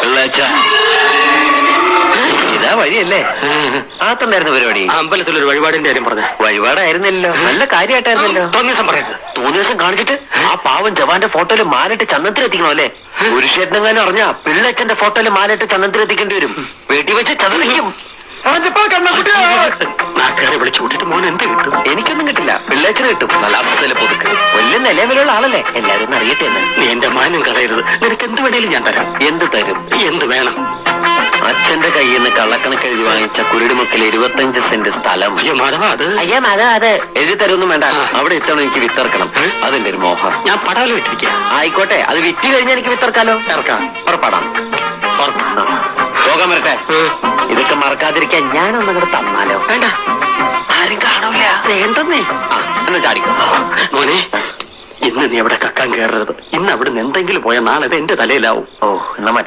പിള്ളേച്ച ഇതാ വഴിയല്ലേ? ആത്തണ്ടായിരുന്നു പരിപാടി. അമ്പലത്തിലൊരു വഴിപാടിന്റെ കാര്യം പറഞ്ഞ. വഴിപാടായിരുന്നല്ലോ, നല്ല കാര്യമായിട്ടായിരുന്നല്ലോ. തോന്നിയസം പറയരുത്. തോന്നിയസം കാണിച്ചിട്ട് ആ പാവം ജവാന്റെ ഫോട്ടോയില് മാലിട്ട് ചന്ദനത്തിലെത്തിക്കണോ അല്ലേ? ഒരു ഷേട്ടനെങ്ങാനും അറിഞ്ഞ പിള്ളച്ചന്റെ ഫോട്ടോയില് മാലിട്ട് ചന്ദനത്തിലെത്തിക്കേണ്ടി വരും. വീട്ടിൽ വെച്ച് ചതറിക്കും. നാട്ടുകാരെ വിളിച്ചു കൂട്ടിട്ട് മോൻ എന്ത് കിട്ടും? എനിക്കൊന്നും കിട്ടില്ല, പിള്ളേച്ചന് കിട്ടും. നല്ല അസല് പുതുക്ക്. വലിയ നിലവിലുള്ള ആളല്ലേ, എല്ലാരും ഒന്ന് അറിയട്ടെ എന്ന്. നീ എന്റെ മാനം കളയരുത്. നിനക്ക് എന്ത് വേണേലും ഞാൻ തരാം. എന്ത് തരും? എന്ത് വേണം? അച്ഛന്റെ കയ്യിൽ നിന്ന് കള്ളക്കണക്ക് എഴുതി വാങ്ങിച്ച കുരുടിമുക്കിൽ 25 സെന്റ് സ്ഥലം. അയ്യോ മാധവ, അത് അയ്യാ മാധവ, അത് എഴുതി തരുമൊന്നും വേണ്ട. അവിടെ ഇത്തവണ എനിക്ക് വിത്തർക്കണം. അതിന്റെ ഒരു മോഹം. ഞാൻ പടാലും ഇട്ടിരിക്കുക. ആയിക്കോട്ടെ, അത് വിറ്റ് കഴിഞ്ഞാൽ എനിക്ക് വിത്തർക്കാലോ. ഇറക്കാം. പുറപ്പെടാം. പോകാൻ വരട്ടെ. ഇതൊക്കെ മറക്കാതിരിക്കാൻ ഞാനൊന്നും കൂടെ തന്നാലോ? വേണ്ട, ആരും കാണൂല. വേണ്ടെന്നേ. എന്നാ ചാടിക്കോ മോനെ. ഇന്ന് നീ അവിടെ കക്കാൻ കയറരുത്. ഇന്ന് അവിടുന്ന് എന്തെങ്കിലും പോയാൽ നാളെ എന്റെ തലയിലാവും. ഓ, എന്നാ